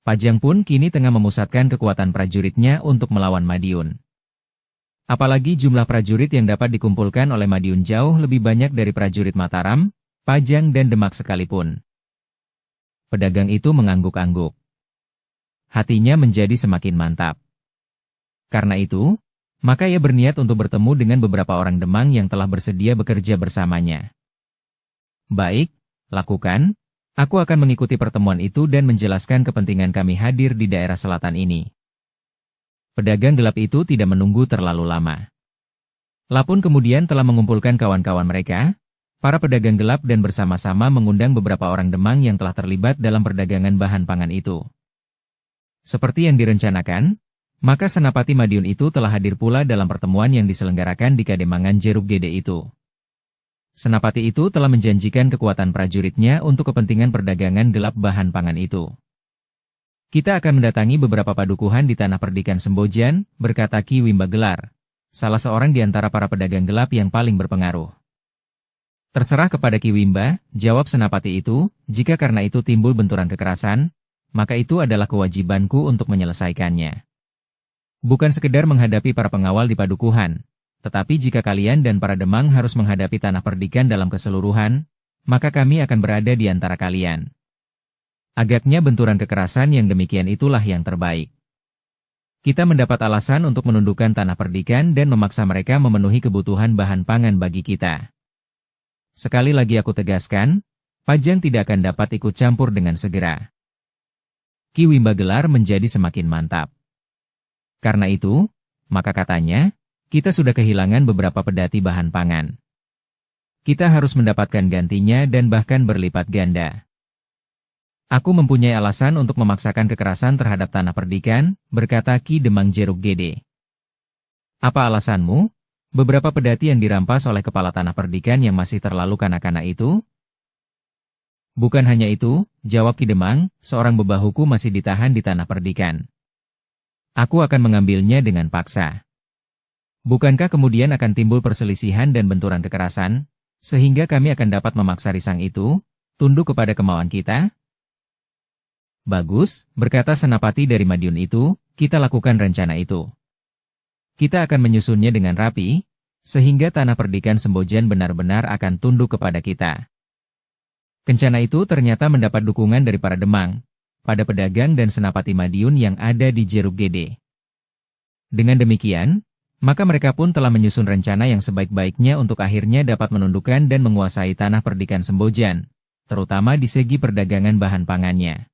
Pajang pun kini tengah memusatkan kekuatan prajuritnya untuk melawan Madiun. Apalagi jumlah prajurit yang dapat dikumpulkan oleh Madiun jauh lebih banyak dari prajurit Mataram, Pajang dan Demak sekalipun. Pedagang itu mengangguk-angguk. Hatinya menjadi semakin mantap. Karena itu, maka ia berniat untuk bertemu dengan beberapa orang Demang yang telah bersedia bekerja bersamanya. Baik, lakukan. Aku akan mengikuti pertemuan itu dan menjelaskan kepentingan kami hadir di daerah selatan ini. Pedagang gelap itu tidak menunggu terlalu lama. Lapun kemudian telah mengumpulkan kawan-kawan mereka, para pedagang gelap dan bersama-sama mengundang beberapa orang Demang yang telah terlibat dalam perdagangan bahan pangan itu. Seperti yang direncanakan, maka Senapati Madiun itu telah hadir pula dalam pertemuan yang diselenggarakan di Kademangan Jeruk Gede itu. Senapati itu telah menjanjikan kekuatan prajuritnya untuk kepentingan perdagangan gelap bahan pangan itu. Kita akan mendatangi beberapa padukuhan di tanah Perdikan Sembojan, berkata Ki Wimba Gelar, salah seorang di antara para pedagang gelap yang paling berpengaruh. Terserah kepada Ki Wimba, jawab Senapati itu, jika karena itu timbul benturan kekerasan, maka itu adalah kewajibanku untuk menyelesaikannya. Bukan sekedar menghadapi para pengawal di padukuhan, tetapi jika kalian dan para Demang harus menghadapi tanah Perdikan dalam keseluruhan, maka kami akan berada di antara kalian. Agaknya benturan kekerasan yang demikian itulah yang terbaik. Kita mendapat alasan untuk menundukkan tanah Perdikan dan memaksa mereka memenuhi kebutuhan bahan pangan bagi kita. Sekali lagi aku tegaskan, Pajang tidak akan dapat ikut campur dengan segera. Ki Wimba Gelar menjadi semakin mantap. Karena itu, maka katanya, kita sudah kehilangan beberapa pedati bahan pangan. Kita harus mendapatkan gantinya dan bahkan berlipat ganda. Aku mempunyai alasan untuk memaksakan kekerasan terhadap tanah Perdikan, berkata Ki Demang Jeruk Gede. Apa alasanmu? Beberapa pedati yang dirampas oleh kepala tanah Perdikan yang masih terlalu kanak-kanak itu? Bukan hanya itu, jawab Ki Demang, seorang bebahuku masih ditahan di tanah Perdikan. Aku akan mengambilnya dengan paksa. Bukankah kemudian akan timbul perselisihan dan benturan kekerasan, sehingga kami akan dapat memaksa risang itu, tunduk kepada kemauan kita? Bagus, berkata senapati dari Madiun itu, kita lakukan rencana itu. Kita akan menyusunnya dengan rapi, sehingga tanah Perdikan Sembojan benar-benar akan tunduk kepada kita. Rencana itu ternyata mendapat dukungan dari para Demang, pada pedagang dan senapati Madiun yang ada di Jeruk Gede. Dengan demikian, maka mereka pun telah menyusun rencana yang sebaik-baiknya untuk akhirnya dapat menundukkan dan menguasai tanah Perdikan Sembojan, terutama di segi perdagangan bahan pangannya.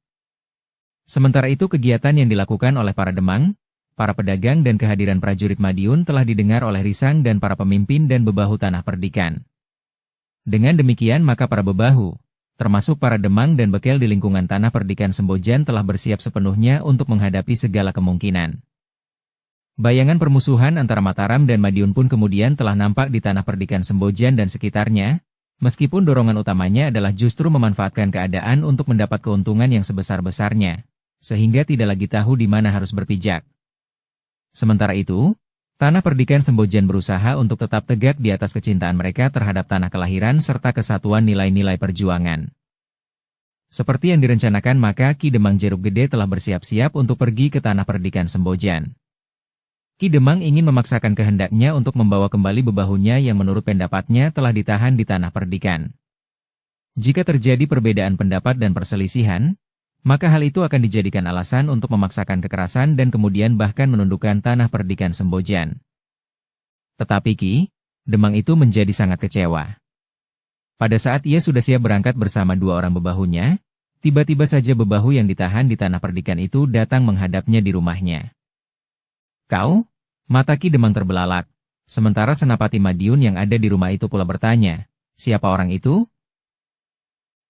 Sementara itu kegiatan yang dilakukan oleh para Demang, para pedagang dan kehadiran prajurit Madiun telah didengar oleh risang dan para pemimpin dan bebahu tanah Perdikan. Dengan demikian maka para bebahu, termasuk para Demang dan bekel di lingkungan tanah Perdikan Sembojan telah bersiap sepenuhnya untuk menghadapi segala kemungkinan. Bayangan permusuhan antara Mataram dan Madiun pun kemudian telah nampak di tanah Perdikan Sembojan dan sekitarnya, meskipun dorongan utamanya adalah justru memanfaatkan keadaan untuk mendapat keuntungan yang sebesar-besarnya, sehingga tidak lagi tahu di mana harus berpijak. Sementara itu, tanah Perdikan Sembojan berusaha untuk tetap tegak di atas kecintaan mereka terhadap tanah kelahiran serta kesatuan nilai-nilai perjuangan. Seperti yang direncanakan maka Ki Demang Jeruk Gede telah bersiap-siap untuk pergi ke tanah Perdikan Sembojan. Ki Demang ingin memaksakan kehendaknya untuk membawa kembali bebahunya yang menurut pendapatnya telah ditahan di tanah Perdikan. Jika terjadi perbedaan pendapat dan perselisihan, maka hal itu akan dijadikan alasan untuk memaksakan kekerasan dan kemudian bahkan menundukkan tanah Perdikan Sembojan. Tetapi Ki Demang itu menjadi sangat kecewa. Pada saat ia sudah siap berangkat bersama dua orang bebahunya, Tiba-tiba saja bebahu yang ditahan di tanah perdikan itu datang menghadapnya di rumahnya. Kau? Mata Ki Demang terbelalak. Sementara Senapati Madiun yang ada di rumah itu pula bertanya, siapa orang itu?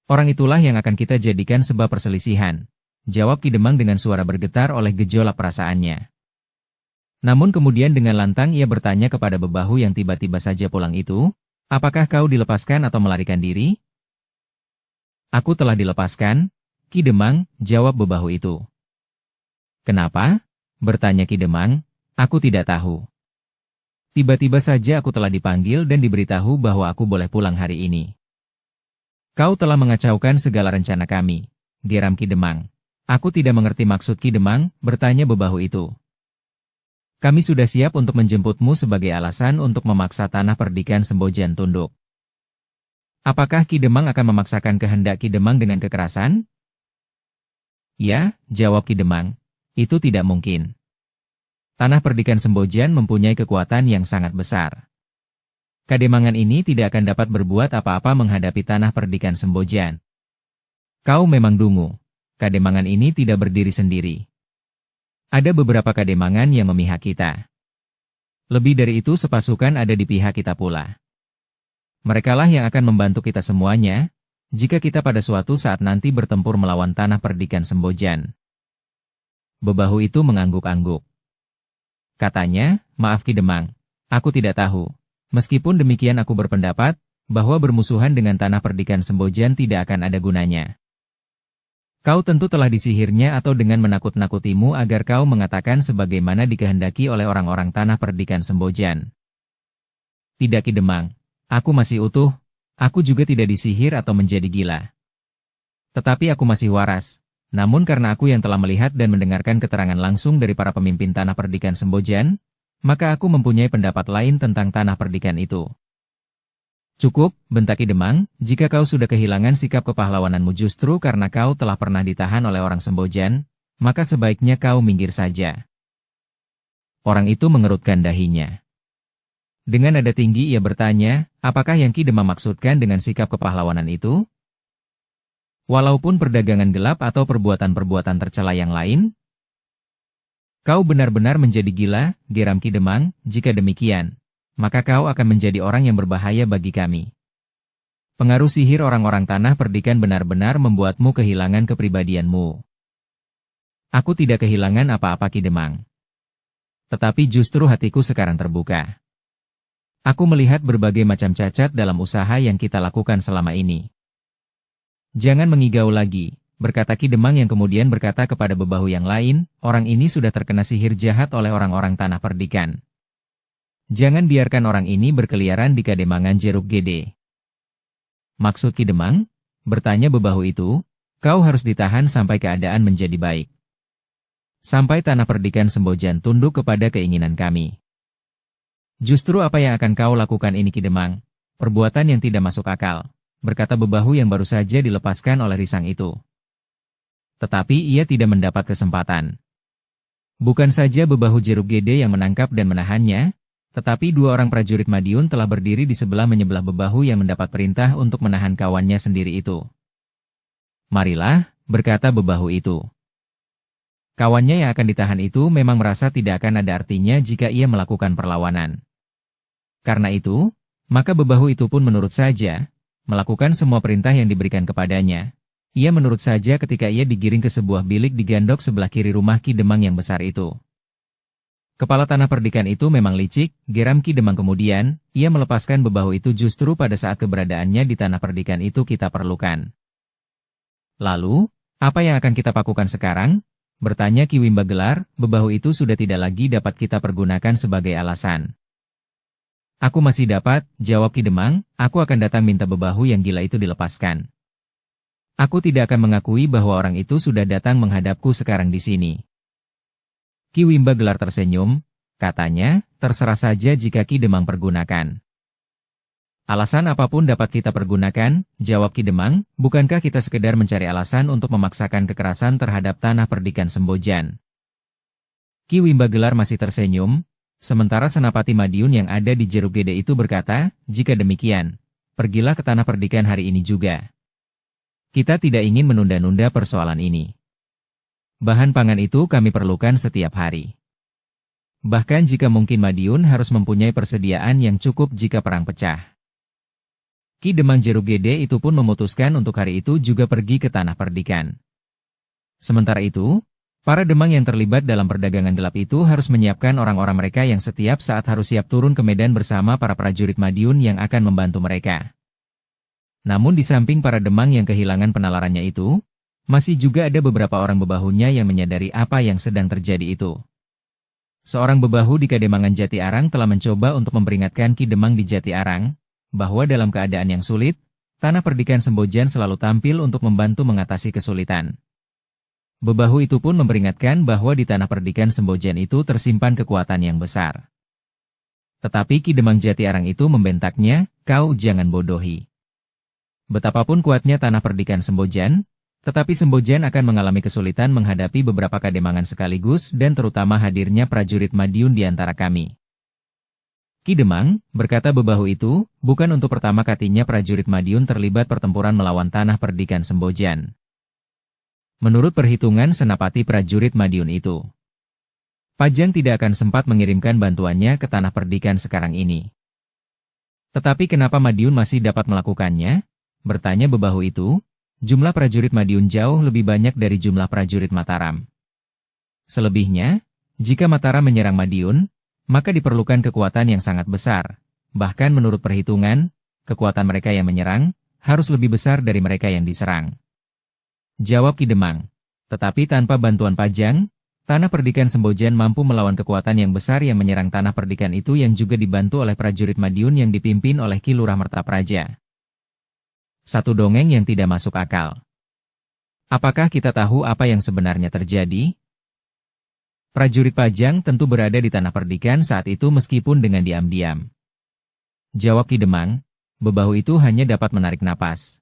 Orang itulah yang akan kita jadikan sebab perselisihan, jawab Ki Demang dengan suara bergetar oleh gejolak perasaannya. Namun kemudian dengan lantang ia bertanya kepada bebahu yang tiba-tiba saja pulang itu, apakah kau dilepaskan atau melarikan diri? Aku telah dilepaskan, Ki Demang, jawab bebahu itu. Kenapa? Bertanya Ki Demang, aku tidak tahu. Tiba-tiba saja aku telah dipanggil dan diberitahu bahwa aku boleh pulang hari ini. Kau telah mengacaukan segala rencana kami, geram Ki Demang. Aku tidak mengerti maksud Ki Demang, bertanya bebahu itu. Kami sudah siap untuk menjemputmu sebagai alasan untuk memaksa tanah perdikan Sembojan tunduk. Apakah Ki Demang akan memaksakan kehendak Ki Demang dengan kekerasan? Ya, jawab Ki Demang. Itu tidak mungkin. Tanah perdikan Sembojan mempunyai kekuatan yang sangat besar. Kademangan ini tidak akan dapat berbuat apa-apa menghadapi tanah perdikan Sembojan. Kau memang dungu. Kademangan ini tidak berdiri sendiri. Ada beberapa kademangan yang memihak kita. Lebih dari itu sepasukan ada di pihak kita pula. Merekalah yang akan membantu kita semuanya, jika kita pada suatu saat nanti bertempur melawan tanah perdikan Sembojan. Bebahu itu mengangguk-angguk. Katanya, maaf Ki Demang, aku tidak tahu. Meskipun demikian aku berpendapat, bahwa bermusuhan dengan tanah perdikan Sembojan tidak akan ada gunanya. Kau tentu telah disihirnya atau dengan menakut-nakutimu agar kau mengatakan sebagaimana dikehendaki oleh orang-orang tanah perdikan Sembojan. Tidak Ki Demang. Aku masih utuh, aku juga tidak disihir atau menjadi gila. Tetapi aku masih waras, namun karena aku yang telah melihat dan mendengarkan keterangan langsung dari para pemimpin tanah perdikan Sembojan, maka aku mempunyai pendapat lain tentang tanah perdikan itu. Cukup, bentak Ki Demang, jika kau sudah kehilangan sikap kepahlawananmu justru karena kau telah pernah ditahan oleh orang Sembojan, maka sebaiknya kau minggir saja. Orang itu mengerutkan dahinya. Dengan nada tinggi ia bertanya, apakah yang Ki Demang maksudkan dengan sikap kepahlawanan itu? Walaupun perdagangan gelap atau perbuatan-perbuatan tercela yang lain? Kau benar-benar menjadi gila, geram Ki Demang, jika demikian, maka kau akan menjadi orang yang berbahaya bagi kami. Pengaruh sihir orang-orang tanah perdikan benar-benar membuatmu kehilangan kepribadianmu. Aku tidak kehilangan apa-apa Ki Demang. Tetapi justru hatiku sekarang terbuka. Aku melihat berbagai macam cacat dalam usaha yang kita lakukan selama ini. Jangan mengigau lagi, berkata Ki Demang yang kemudian berkata kepada bebahu yang lain, orang ini sudah terkena sihir jahat oleh orang-orang tanah perdikan. Jangan biarkan orang ini berkeliaran di Kademangan Jeruk Gede. Maksud Ki Demang? Bertanya bebahu itu, kau harus ditahan sampai keadaan menjadi baik. Sampai tanah perdikan Sembojan tunduk kepada keinginan kami. Justru apa yang akan kau lakukan ini Ki Demang? Perbuatan yang tidak masuk akal, berkata bebahu yang baru saja dilepaskan oleh risang itu. Tetapi ia tidak mendapat kesempatan. Bukan saja bebahu Jeruk Gede yang menangkap dan menahannya, tetapi dua orang prajurit Madiun telah berdiri di sebelah bebahu yang mendapat perintah untuk menahan kawannya sendiri itu. Marilah, berkata bebahu itu. Kawannya yang akan ditahan itu memang merasa tidak akan ada artinya jika ia melakukan perlawanan. Karena itu, maka bebahu itu pun menurut saja, melakukan semua perintah yang diberikan kepadanya. Ia menurut saja ketika ia digiring ke sebuah bilik di gandok sebelah kiri rumah Ki Demang yang besar itu. Kepala tanah perdikan itu memang licik, geram Ki Demang kemudian, ia melepaskan bebahu itu justru pada saat keberadaannya di tanah perdikan itu kita perlukan. Lalu, apa yang akan kita lakukan sekarang? Bertanya Ki Wimba Gelar, bebahu itu sudah tidak lagi dapat kita pergunakan sebagai alasan. Aku masih dapat, jawab Ki Demang, aku akan datang minta bebahu yang gila itu dilepaskan. Aku tidak akan mengakui bahwa orang itu sudah datang menghadapku sekarang di sini. Ki Wimba Gelar tersenyum, katanya, terserah saja jika Ki Demang pergunakan. Alasan apapun dapat kita pergunakan, jawab Ki Demang, bukankah kita sekedar mencari alasan untuk memaksakan kekerasan terhadap tanah perdikan Sembojan? Ki Wimba Gelar masih tersenyum, sementara Senapati Madiun yang ada di Jeruk Gede itu berkata, jika demikian, pergilah ke tanah perdikan hari ini juga. Kita tidak ingin menunda-nunda persoalan ini. Bahan pangan itu kami perlukan setiap hari. Bahkan jika mungkin Madiun harus mempunyai persediaan yang cukup jika perang pecah. Ki Demang Jerugede itu pun memutuskan untuk hari itu juga pergi ke Tanah Perdikan. Sementara itu, para Demang yang terlibat dalam perdagangan gelap itu harus menyiapkan orang-orang mereka yang setiap saat harus siap turun ke medan bersama para prajurit Madiun yang akan membantu mereka. Namun di samping para Demang yang kehilangan penalarannya itu, masih juga ada beberapa orang bebahunya yang menyadari apa yang sedang terjadi itu. Seorang bebahu di Kademangan Jati Arang telah mencoba untuk memperingatkan Ki Demang di Jati Arang, bahwa dalam keadaan yang sulit, Tanah Perdikan Sembojan selalu tampil untuk membantu mengatasi kesulitan. Bebahu itu pun memperingatkan bahwa di Tanah Perdikan Sembojan itu tersimpan kekuatan yang besar. Tetapi Ki Demang Jati Arang itu membentaknya, "Kau jangan bodohi. Betapapun kuatnya Tanah Perdikan Sembojan, tetapi Sembojan akan mengalami kesulitan menghadapi beberapa kademangan sekaligus dan terutama hadirnya prajurit Madiun di antara kami." Ki Demang, berkata bebahu itu, bukan untuk pertama kalinya prajurit Madiun terlibat pertempuran melawan Tanah Perdikan Sembojan. Menurut perhitungan senapati prajurit Madiun itu, Pajang tidak akan sempat mengirimkan bantuannya ke Tanah Perdikan sekarang ini. Tetapi kenapa Madiun masih dapat melakukannya? Bertanya bebahu itu. Jumlah prajurit Madiun jauh lebih banyak dari jumlah prajurit Mataram. Selebihnya, jika Mataram menyerang Madiun, maka diperlukan kekuatan yang sangat besar. Bahkan menurut perhitungan, kekuatan mereka yang menyerang harus lebih besar dari mereka yang diserang. Jawab Ki Demang. Tetapi tanpa bantuan Pajang, Tanah Perdikan Sembojan mampu melawan kekuatan yang besar yang menyerang Tanah Perdikan itu yang juga dibantu oleh prajurit Madiun yang dipimpin oleh Ki Lurah Mertapraja. Satu dongeng yang tidak masuk akal. Apakah kita tahu apa yang sebenarnya terjadi? Prajurit Pajang tentu berada di Tanah Perdikan saat itu meskipun dengan diam-diam. Jawab Ki Demang, bebahu itu hanya dapat menarik napas.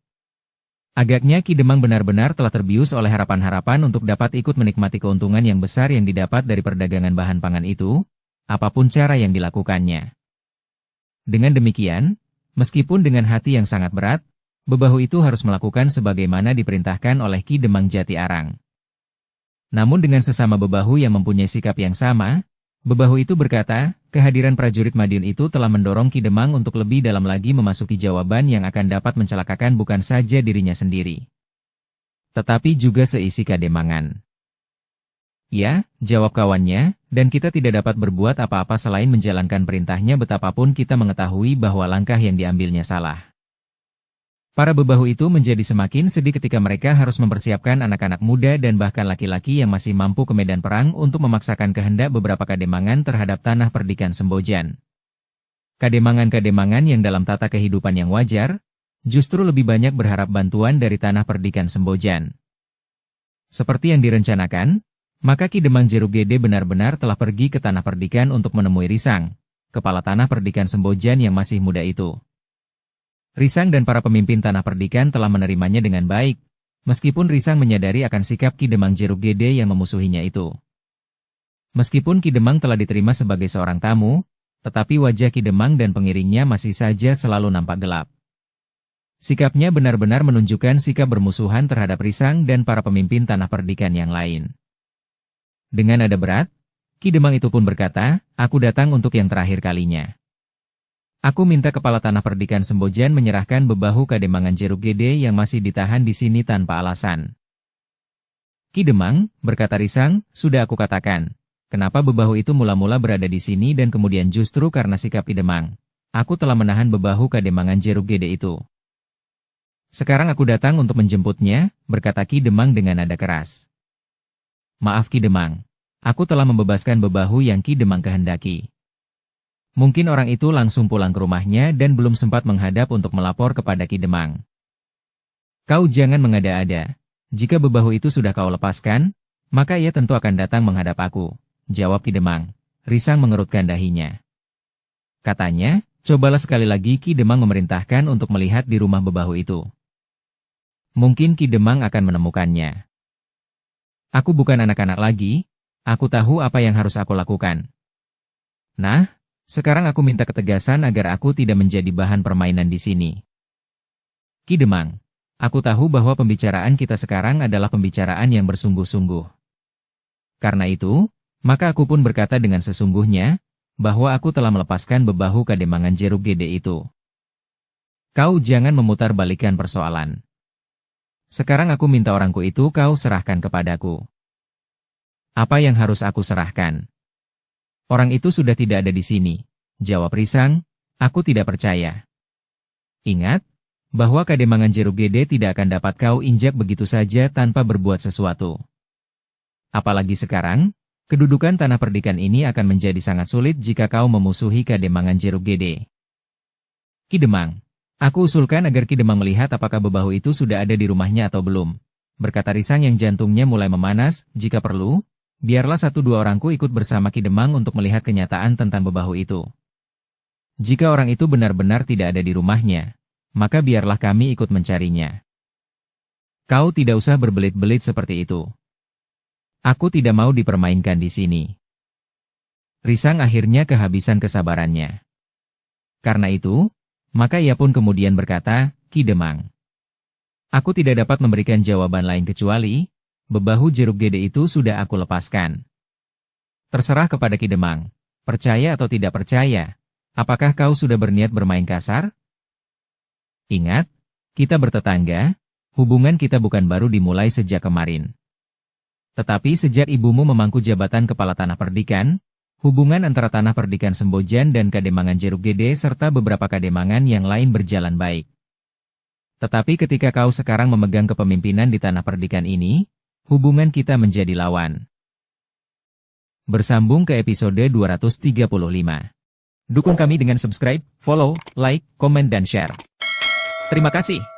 Agaknya Ki Demang benar-benar telah terbius oleh harapan-harapan untuk dapat ikut menikmati keuntungan yang besar yang didapat dari perdagangan bahan pangan itu, apapun cara yang dilakukannya. Dengan demikian, meskipun dengan hati yang sangat berat, bebahu itu harus melakukan sebagaimana diperintahkan oleh Ki Demang Jati Arang. Namun dengan sesama bebahu yang mempunyai sikap yang sama, bebahu itu berkata, kehadiran prajurit Madiun itu telah mendorong Ki Demang untuk lebih dalam lagi memasuki jawaban yang akan dapat mencelakakan bukan saja dirinya sendiri, tetapi juga seisi Kademangan. Ya, jawab kawannya, dan kita tidak dapat berbuat apa-apa selain menjalankan perintahnya betapapun kita mengetahui bahwa langkah yang diambilnya salah. Para bebahu itu menjadi semakin sedih ketika mereka harus mempersiapkan anak-anak muda dan bahkan laki-laki yang masih mampu ke medan perang untuk memaksakan kehendak beberapa kademangan terhadap Tanah Perdikan Sembojan. Kademangan-kademangan yang dalam tata kehidupan yang wajar, justru lebih banyak berharap bantuan dari Tanah Perdikan Sembojan. Seperti yang direncanakan, maka Ki Demang Jerugede benar-benar telah pergi ke Tanah Perdikan untuk menemui Risang, kepala Tanah Perdikan Sembojan yang masih muda itu. Risang dan para pemimpin Tanah Perdikan telah menerimanya dengan baik, meskipun Risang menyadari akan sikap Ki Demang Jerugede yang memusuhinya itu. Meskipun Ki Demang telah diterima sebagai seorang tamu, tetapi wajah Ki Demang dan pengiringnya masih saja selalu nampak gelap. Sikapnya benar-benar menunjukkan sikap bermusuhan terhadap Risang dan para pemimpin Tanah Perdikan yang lain. Dengan nada berat, Ki Demang itu pun berkata, "Aku datang untuk yang terakhir kalinya. Aku minta kepala Tanah Perdikan Sembojan menyerahkan bebahu Kademangan Jerugede yang masih ditahan di sini tanpa alasan." Ki Demang, berkata Risang, "Sudah aku katakan, kenapa bebahu itu mula-mula berada di sini dan kemudian justru karena sikap Ki Demang, aku telah menahan bebahu Kademangan Jerugede itu. Sekarang aku datang untuk menjemputnya," berkata Ki Demang dengan nada keras. "Maaf Ki Demang, aku telah membebaskan bebahu yang Ki Demang kehendaki." Mungkin orang itu langsung pulang ke rumahnya dan belum sempat menghadap untuk melapor kepada Ki Demang. "Kau jangan mengada-ada. Jika bebahu itu sudah kau lepaskan, maka ia tentu akan datang menghadap aku," jawab Ki Demang. Risang mengerutkan dahinya. Katanya, "Cobalah sekali lagi." Ki Demang memerintahkan untuk melihat di rumah bebahu itu. Mungkin Ki Demang akan menemukannya. "Aku bukan anak-anak lagi, aku tahu apa yang harus aku lakukan. Nah, sekarang aku minta ketegasan agar aku tidak menjadi bahan permainan di sini." "Ki Demang, Aku tahu bahwa pembicaraan kita sekarang adalah pembicaraan yang bersungguh-sungguh. Karena itu, maka aku pun berkata dengan sesungguhnya, bahwa aku telah melepaskan bebahu Kademangan Jeruk Gede itu. Kau jangan memutarbalikkan persoalan. Sekarang aku minta orangku itu kau serahkan kepadaku. Apa yang harus aku serahkan? Orang itu sudah tidak ada di sini, jawab Risang. Aku tidak percaya. Ingat, bahwa Kademangan Jeruk Gede tidak akan dapat kau injak begitu saja tanpa berbuat sesuatu. Apalagi sekarang, kedudukan tanah perdikan ini akan menjadi sangat sulit jika kau memusuhi Kademangan Jeruk Gede. Ki Demang, aku usulkan agar Ki Demang melihat apakah bebahu itu sudah ada di rumahnya atau belum. Berkata Risang yang jantungnya mulai memanas, jika perlu, biarlah 1-2 orangku ikut bersama Ki Demang untuk melihat kenyataan tentang bebahu itu. Jika orang itu benar-benar tidak ada di rumahnya, maka biarlah kami ikut mencarinya. Kau tidak usah berbelit-belit seperti itu. Aku tidak mau dipermainkan di sini. Risang akhirnya kehabisan kesabarannya. Karena itu, maka ia pun kemudian berkata, Ki Demang, aku tidak dapat memberikan jawaban lain kecuali, bebahu Jeruk Gede itu sudah aku lepaskan. Terserah kepada Ki Demang, percaya atau tidak percaya, apakah kau sudah berniat bermain kasar? Ingat, kita bertetangga, hubungan kita bukan baru dimulai sejak kemarin. Tetapi sejak ibumu memangku jabatan Kepala Tanah Perdikan, hubungan antara Tanah Perdikan Sembojan dan Kademangan Jeruk Gede serta beberapa kademangan yang lain berjalan baik. Tetapi ketika kau sekarang memegang kepemimpinan di Tanah Perdikan ini, hubungan kita menjadi lawan. Bersambung ke episode 235. Dukung kami dengan subscribe, follow, like, komen dan share. Terima kasih.